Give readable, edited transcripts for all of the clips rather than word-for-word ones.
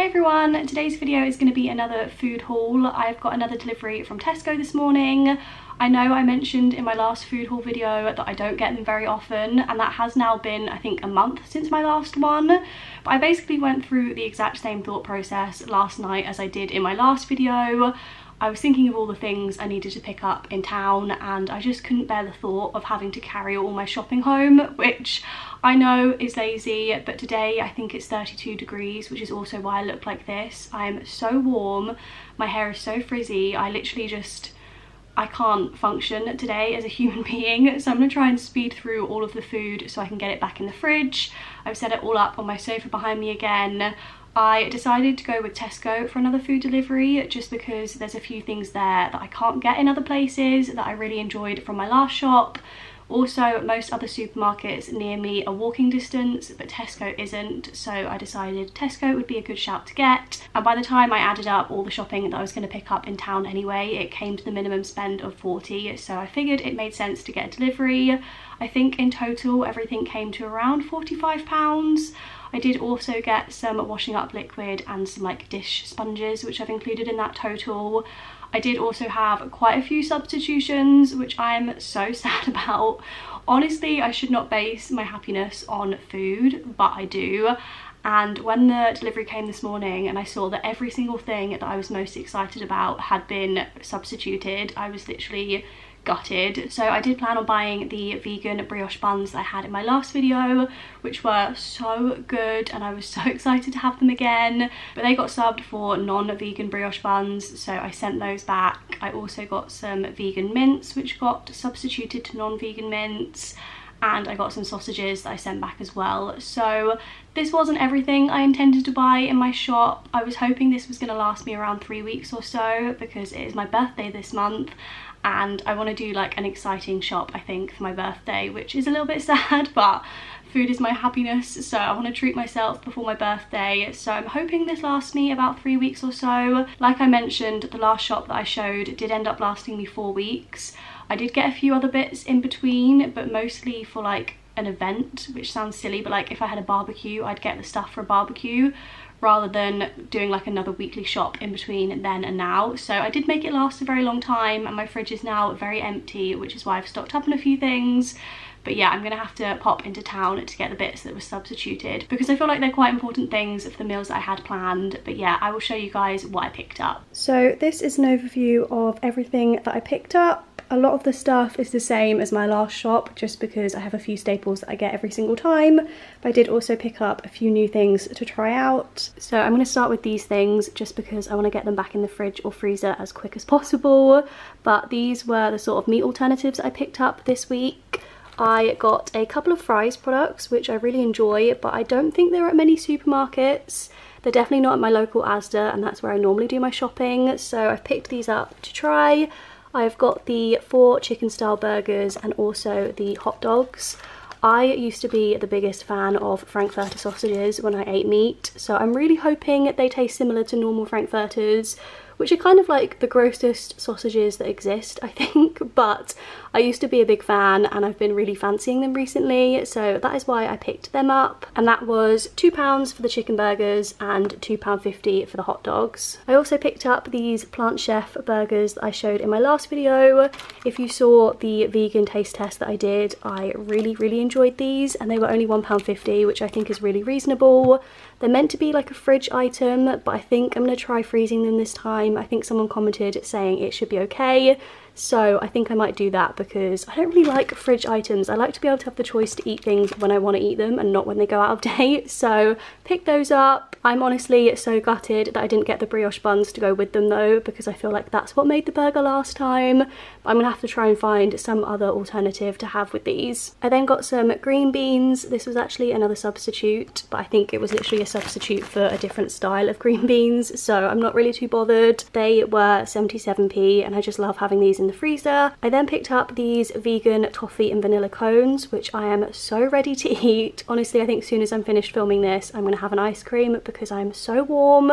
Hey everyone, today's video is going to be another food haul. I've got another delivery from Tesco this morning. I know I mentioned in my last food haul video that I don't get them very often, and that has now been, I think, a month since my last one. But I basically went through the exact same thought process last night as I did in my last video. I was thinking of all the things I needed to pick up in town, and I just couldn't bear the thought of having to carry all my shopping home, which I know is lazy, but today I think it's 32 degrees, which is also why I look like this. I am so warm, my hair is so frizzy, I can't function today as a human being, so I'm going to try and speed through all of the food so I can get it back in the fridge. I've set it all up on my sofa behind me again. I decided to go with Tesco for another food delivery just because there's a few things there that I can't get in other places that I really enjoyed from my last shop. Also, most other supermarkets near me are walking distance, but Tesco isn't, so I decided Tesco would be a good shout to get. And by the time I added up all the shopping that I was going to pick up in town anyway, it came to the minimum spend of 40, so I figured it made sense to get a delivery. I think in total everything came to around £45. I did also get some washing up liquid and some like dish sponges, which I've included in that total. I did also have quite a few substitutions, which I'm so sad about. Honestly, I should not base my happiness on food, but I do. And when the delivery came this morning and I saw that every single thing that I was most excited about had been substituted, I was literally gutted. So I did plan on buying the vegan brioche buns that I had in my last video, which were so good and I was so excited to have them again, but they got subbed for non-vegan brioche buns, so I sent those back. I also got some vegan mince which got substituted to non-vegan mince, and I got some sausages that I sent back as well. So this wasn't everything I intended to buy in my shop. I was hoping this was going to last me around 3 weeks or so because it is my birthday this month, and I want to do like an exciting shop, I think, for my birthday, which is a little bit sad, but food is my happiness, so I want to treat myself before my birthday. So I'm hoping this lasts me about 3 weeks or so. Like I mentioned, the last shop that I showed did end up lasting me 4 weeks. I did get a few other bits in between, but mostly for like an event, which sounds silly, but like if I had a barbecue, I'd get the stuff for a barbecue rather than doing like another weekly shop in between then and now. So I did make it last a very long time, and my fridge is now very empty, which is why I've stocked up on a few things. But yeah, I'm gonna have to pop into town to get the bits that were substituted because I feel like they're quite important things for the meals that I had planned. But yeah, I will show you guys what I picked up. So this is an overview of everything that I picked up. A lot of the stuff is the same as my last shop just because I have a few staples that I get every single time, but I did also pick up a few new things to try out. So I'm going to start with these things just because I want to get them back in the fridge or freezer as quick as possible. But these were the sort of meat alternatives I picked up this week. I got a couple of fries products which I really enjoy, but I don't think they're at many supermarkets. They're definitely not at my local Asda, and that's where I normally do my shopping, so I've picked these up to try. I've got the 4 chicken style burgers and also the hot dogs. I used to be the biggest fan of Frankfurter sausages when I ate meat, so I'm really hoping they taste similar to normal Frankfurters, which are kind of like the grossest sausages that exist, I think, but I used to be a big fan and I've been really fancying them recently, so that is why I picked them up. And that was £2 for the chicken burgers and £2.50 for the hot dogs. I also picked up these Plant Chef burgers that I showed in my last video. If you saw the vegan taste test that I did, I really enjoyed these, and they were only £1.50, which I think is really reasonable. They're meant to be like a fridge item, but I think I'm going to try freezing them this time. I think someone commented saying it should be okay, so I think I might do that because I don't really like fridge items. I like to be able to have the choice to eat things when I want to eat them and not when they go out of date, so pick those up. I'm honestly so gutted that I didn't get the brioche buns to go with them though, because I feel like that's what made the burger last time. But I'm gonna have to try and find some other alternative to have with these. I then got some green beans. This was actually another substitute, but I think it was literally a substitute for a different style of green beans, so I'm not really too bothered. They were 77p and I just love having these in the freezer. I then picked up these vegan toffee and vanilla cones, which I am so ready to eat. Honestly, I think as soon as I'm finished filming this, I'm gonna have an ice cream because I'm so warm.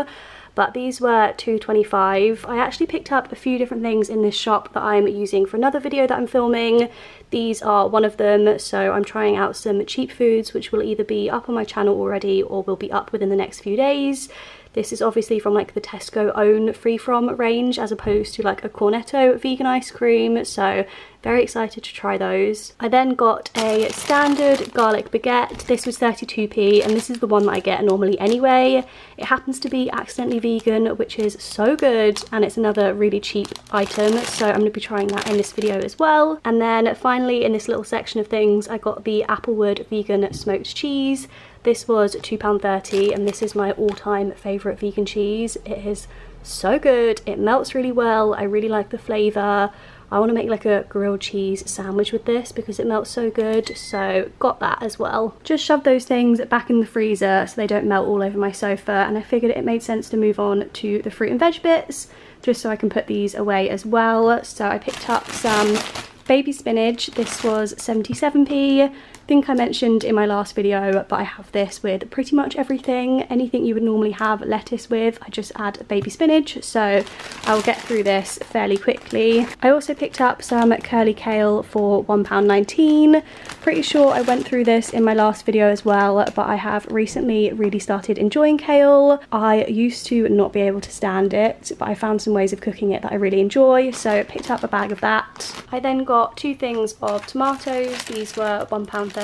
but these were £2.25. I actually picked up a few different things in this shop that I'm using for another video that I'm filming. These are one of them, so I'm trying out some cheap foods which will either be up on my channel already or will be up within the next few days. This is obviously from like the TESCO own Free From range as opposed to like a Cornetto vegan ice cream, so very excited to try those. I then got a standard garlic baguette. This was 32p and this is the one that I get normally anyway. It happens to be accidentally vegan, which is so good, and it's another really cheap item, so I'm going to be trying that in this video as well. And then finally in this little section of things I got the Applewood vegan smoked cheese. This was £2.30 and this is my all-time favourite vegan cheese. It is so good, it melts really well, I really like the flavour. I want to make like a grilled cheese sandwich with this because it melts so good, so got that as well. Just shoved those things back in the freezer so they don't melt all over my sofa, and I figured it made sense to move on to the fruit and veg bits just so I can put these away as well. So I picked up some baby spinach. This was 77p. I think I mentioned in my last video, but I have this with pretty much everything. Anything you would normally have lettuce with, I just add baby spinach, so I will get through this fairly quickly. I also picked up some curly kale for £1.19. Pretty sure I went through this in my last video as well, but I have recently really started enjoying kale. I used to not be able to stand it, but I found some ways of cooking it that I really enjoy, so picked up a bag of that. I then got 2 things of tomatoes. These were £1.38.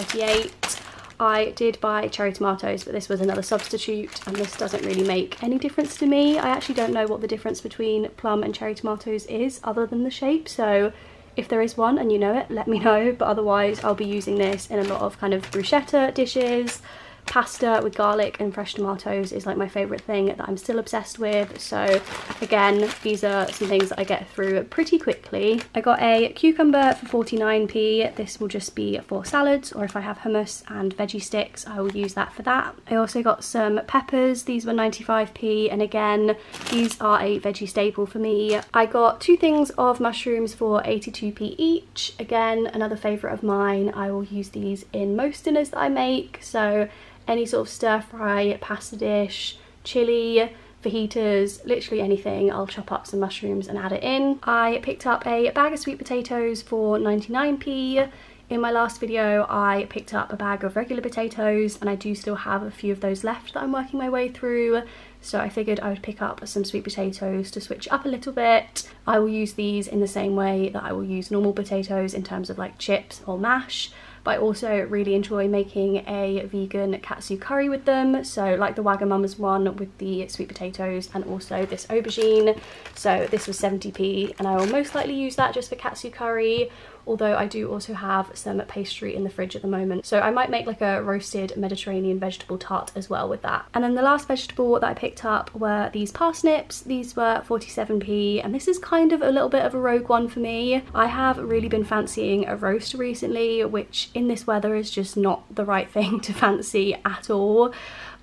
I did buy cherry tomatoes, but this was another substitute, and this doesn't really make any difference to me. I actually don't know what the difference between plum and cherry tomatoes is other than the shape, so if there is one and you know it, let me know, but otherwise I'll be using this in a lot of kind of bruschetta dishes. Pasta with garlic and fresh tomatoes is like my favourite thing that I'm still obsessed with, so again these are some things that I get through pretty quickly. I got a cucumber for 49p. This will just be for salads, or if I have hummus and veggie sticks I will use that for that. I also got some peppers. These were 95p, and again these are a veggie staple for me. I got 2 things of mushrooms for 82p each. Again, another favourite of mine. I will use these in most dinners that I make, so any sort of stir fry, pasta dish, chili, fajitas, literally anything, I'll chop up some mushrooms and add it in. I picked up a bag of sweet potatoes for 99p. In my last video I picked up a bag of regular potatoes, and I do still have a few of those left that I'm working my way through, so I figured I would pick up some sweet potatoes to switch up a little bit. I will use these in the same way that I will use normal potatoes in terms of like chips or mash, but I also really enjoy making a vegan katsu curry with them, so like the Wagamama's one with the sweet potatoes and also this aubergine. So this was 70p, and I will most likely use that just for katsu curry, although I do also have some pastry in the fridge at the moment, so I might make like a roasted Mediterranean vegetable tart as well with that. And then the last vegetable that I picked up were these parsnips. These were 47p, and this is kind of a little bit of a rogue one for me. I have really been fancying a roast recently, which in this weather is just not the right thing to fancy at all.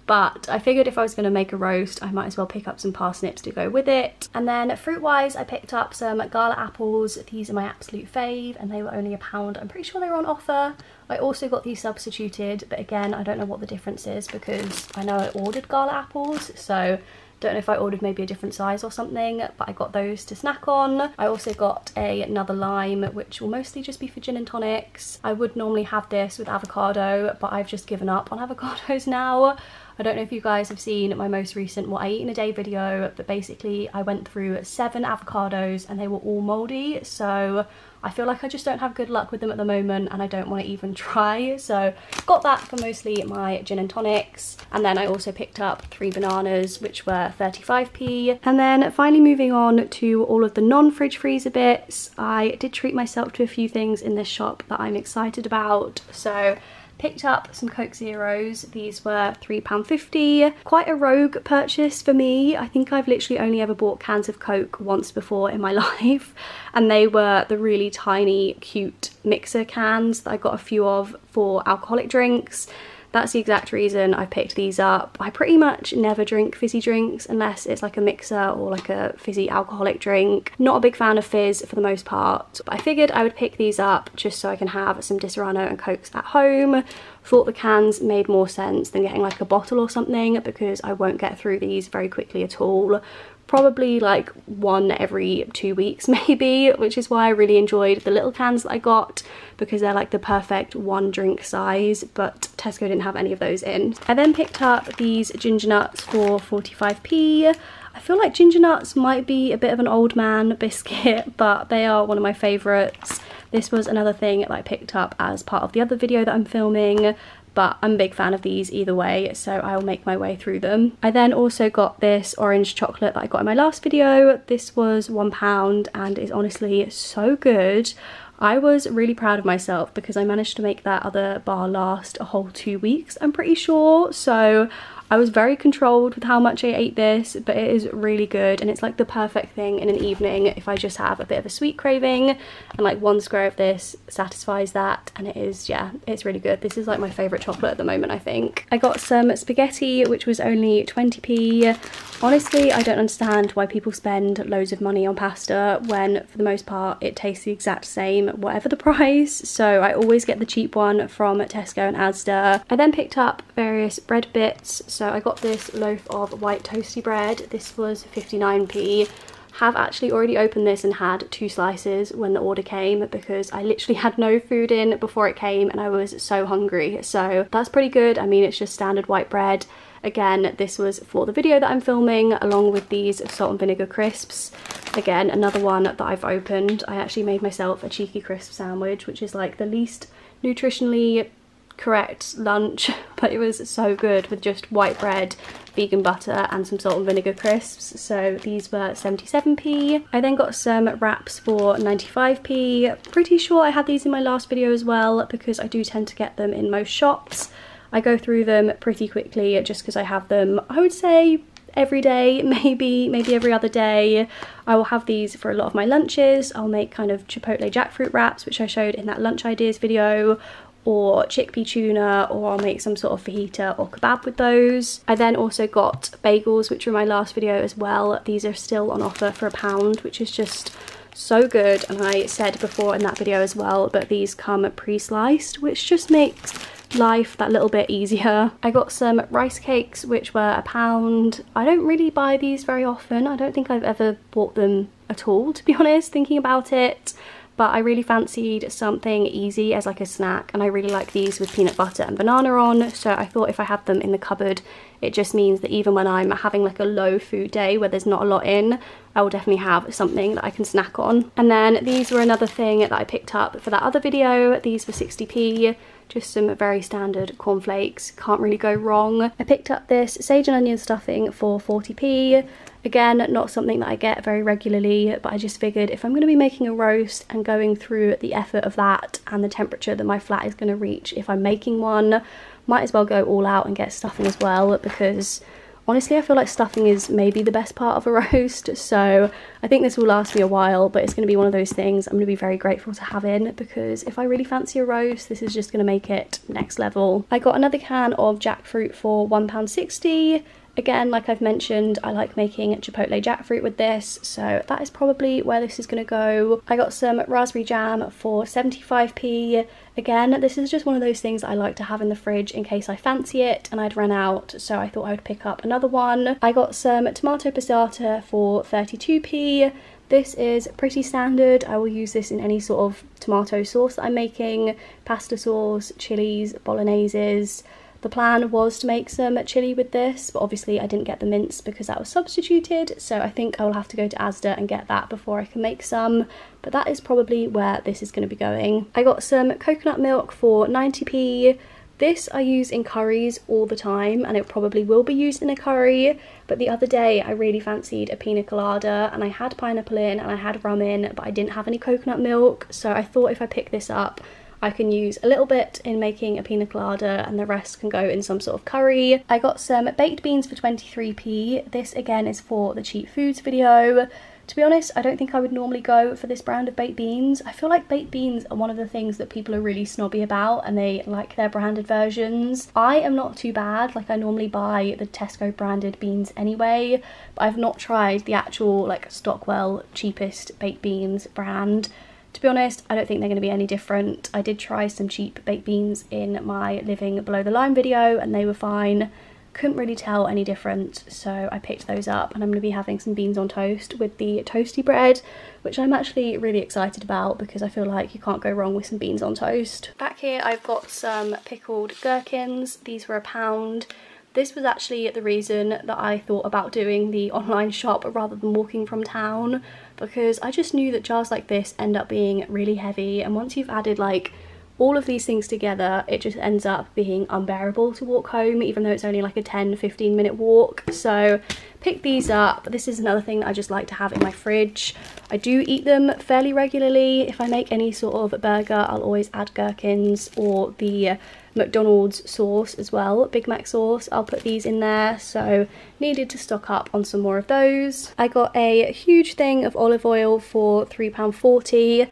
But I figured if I was going to make a roast, I might as well pick up some parsnips to go with it. And then fruit-wise, I picked up some gala apples. These are my absolute fave, and they were only £1. I'm pretty sure they were on offer. I also got these substituted, but again, I don't know what the difference is because I know I ordered gala apples, so don't know if I ordered maybe a different size or something, but I got those to snack on. I also got another lime, which will mostly just be for gin and tonics. I would normally have this with avocado, but I've just given up on avocados now. I don't know if you guys have seen my most recent what I eat in a day video, but basically I went through 7 avocados and they were all mouldy, so I feel like I just don't have good luck with them at the moment and I don't want to even try. So got that for mostly my gin and tonics. And then I also picked up 3 bananas, which were 35p. And then finally moving on to all of the non-fridge freezer bits, I did treat myself to a few things in this shop that I'm excited about. So picked up some Coke Zeros. These were £3.50. Quite a rogue purchase for me. I think I've literally only ever bought cans of Coke once before in my life, and they were the really tiny cute mixer cans that I got a few of for alcoholic drinks. that's the exact reason I picked these up. I pretty much never drink fizzy drinks unless it's like a mixer or like a fizzy alcoholic drink. Not a big fan of fizz for the most part, but I figured I would pick these up just so I can have some Disaronno and Cokes at home. Thought the cans made more sense than getting like a bottle or something, because I won't get through these very quickly at all. Probably like one every 2 weeks maybe, which is why I really enjoyed the little cans that I got, because they're like the perfect one drink size, but Tesco didn't have any of those in. I then picked up these ginger nuts for 45p. I feel like ginger nuts might be a bit of an old man biscuit, but they are one of my favourites. This was another thing that I picked up as part of the other video that I'm filming, but I'm a big fan of these either way, so I'll make my way through them. I then also got this orange chocolate that I got in my last video. This was £1 and is honestly so good. I was really proud of myself because I managed to make that other bar last a whole 2 weeks, I'm pretty sure. So I was very controlled with how much I ate this, but it is really good, and it's like the perfect thing in an evening if I just have a bit of a sweet craving, and like one square of this satisfies that, and it is, yeah, it's really good. This is like my favourite chocolate at the moment, I think. I got some spaghetti, which was only 20p. Honestly, I don't understand why people spend loads of money on pasta when for the most part it tastes the exact same whatever the price, so I always get the cheap one from Tesco and Asda. I then picked up various bread bits. So I got this loaf of white toasty bread. This was 59p. Have actually already opened this and had 2 slices when the order came, because I literally had no food in before it came and I was so hungry. So that's pretty good. I mean, it's just standard white bread. Again, this was for the video that I'm filming, along with these salt and vinegar crisps. Again, another one that I've opened. I actually made myself a cheeky crisp sandwich, which is like the least nutritionally correct lunch, but it was so good with just white bread, vegan butter and some salt and vinegar crisps. So these were 77p. I then got some wraps for 95p. Pretty sure I had these in my last video as well, because I do tend to get them in most shops. I go through them pretty quickly just because I have them, I would say, every day, maybe every other day. I will have these for a lot of my lunches. I'll make kind of chipotle jackfruit wraps, which I showed in that lunch ideas video, or chickpea tuna, or I'll make some sort of fajita or kebab with those. I then also got bagels, which were in my last video as well. These are still on offer for £1, which is just so good, and I said before in that video as well, but these come pre-sliced, which just makes life that little bit easier. I got some rice cakes, which were £1. I don't really buy these very often. I don't think I've ever bought them at all, to be honest, thinking about it. But I really fancied something easy as like a snack, and I really like these with peanut butter and banana on, so I thought if I had them in the cupboard, it just means that even when I'm having like a low food day where there's not a lot in, I will definitely have something that I can snack on. And then these were another thing that I picked up for that other video. These were 60p. Just some very standard cornflakes, can't really go wrong. I picked up this sage and onion stuffing for 40p. Again, not something that I get very regularly, but I just figured if I'm going to be making a roast and going through the effort of that and the temperature that my flat is going to reach if I'm making one, might as well go all out and get stuffing as well, because honestly I feel like stuffing is maybe the best part of a roast. So I think this will last me a while, but it's going to be one of those things I'm going to be very grateful to have in, because if I really fancy a roast, this is just going to make it next level. I got another can of jackfruit for £1.60. Again, like I've mentioned, I like making chipotle jackfruit with this, so that is probably where this is going to go. I got some raspberry jam for 75p. Again, this is just one of those things that I like to have in the fridge in case I fancy it and I'd run out, so I thought I would pick up another one. I got some tomato passata for 32p. This is pretty standard. I will use this in any sort of tomato sauce that I'm making, pasta sauce, chilies, bologneses. The plan was to make some chilli with this, but obviously I didn't get the mince because that was substituted, so I think I will have to go to Asda and get that before I can make some, but that is probably where this is going to be going. I got some coconut milk for 90p. This I use in curries all the time, and it probably will be used in a curry, but the other day I really fancied a pina colada, and I had pineapple in and I had rum in, but I didn't have any coconut milk, so I thought if I pick this up, I can use a little bit in making a pina colada and the rest can go in some sort of curry. I got some baked beans for 23p. This again is for the cheap foods video. To be honest, I don't think I would normally go for this brand of baked beans. I feel like baked beans are one of the things that people are really snobby about and they like their branded versions. I am not too bad, like I normally buy the Tesco branded beans anyway, but I've not tried the actual like Stockwell cheapest baked beans brand. To be honest, I don't think they're going to be any different. I did try some cheap baked beans in my living below the line video and they were fine. Couldn't really tell any difference, so I picked those up and I'm going to be having some beans on toast with the toasty bread, which I'm actually really excited about because I feel like you can't go wrong with some beans on toast. Back here I've got some pickled gherkins. These were £1. This was actually the reason that I thought about doing the online shop rather than walking from town, because I just knew that jars like this end up being really heavy, and once you've added like all of these things together, it just ends up being unbearable to walk home, even though it's only like a 10-15 minute walk. So pick these up. This is another thing that I just like to have in my fridge. I do eat them fairly regularly. If I make any sort of burger, I'll always add gherkins or the McDonald's sauce as well, Big Mac sauce. I'll put these in there, so needed to stock up on some more of those. I got a huge thing of olive oil for £3.40.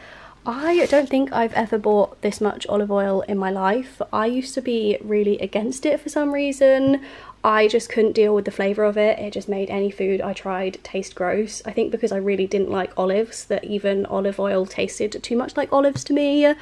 I don't think I've ever bought this much olive oil in my life. I used to be really against it for some reason. I just couldn't deal with the flavour of it. It just made any food I tried taste gross. I think because I really didn't like olives, that even olive oil tasted too much like olives to me.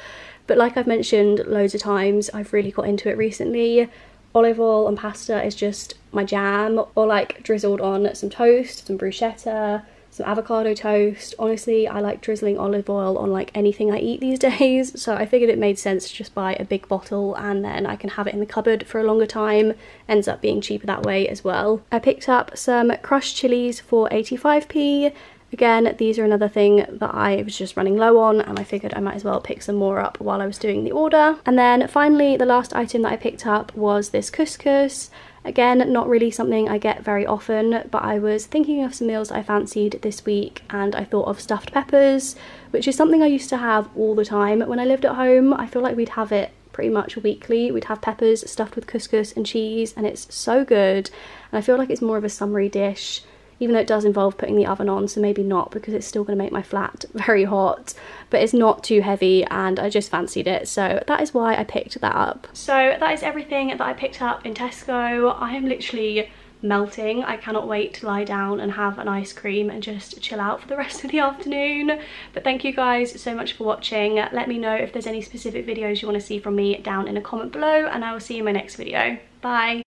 But like I've mentioned loads of times, I've really got into it recently. Olive oil and pasta is just my jam, or like drizzled on some toast, some bruschetta, some avocado toast. Honestly, I like drizzling olive oil on like anything I eat these days, so I figured it made sense to just buy a big bottle and then I can have it in the cupboard for a longer time. Ends up being cheaper that way as well. I picked up some crushed chilies for 85p. Again, these are another thing that I was just running low on and I figured I might as well pick some more up while I was doing the order. And then finally, the last item that I picked up was this couscous. Again, not really something I get very often, but I was thinking of some meals I fancied this week and I thought of stuffed peppers, which is something I used to have all the time when I lived at home. I feel like we'd have it pretty much weekly. We'd have peppers stuffed with couscous and cheese and it's so good. And I feel like it's more of a summery dish, even though it does involve putting the oven on, so maybe not because it's still going to make my flat very hot, but it's not too heavy and I just fancied it, so that is why I picked that up. So that is everything that I picked up in Tesco. I am literally melting. I cannot wait to lie down and have an ice cream and just chill out for the rest of the afternoon. But thank you guys so much for watching. Let me know if there's any specific videos you want to see from me down in a comment below and I will see you in my next video. Bye!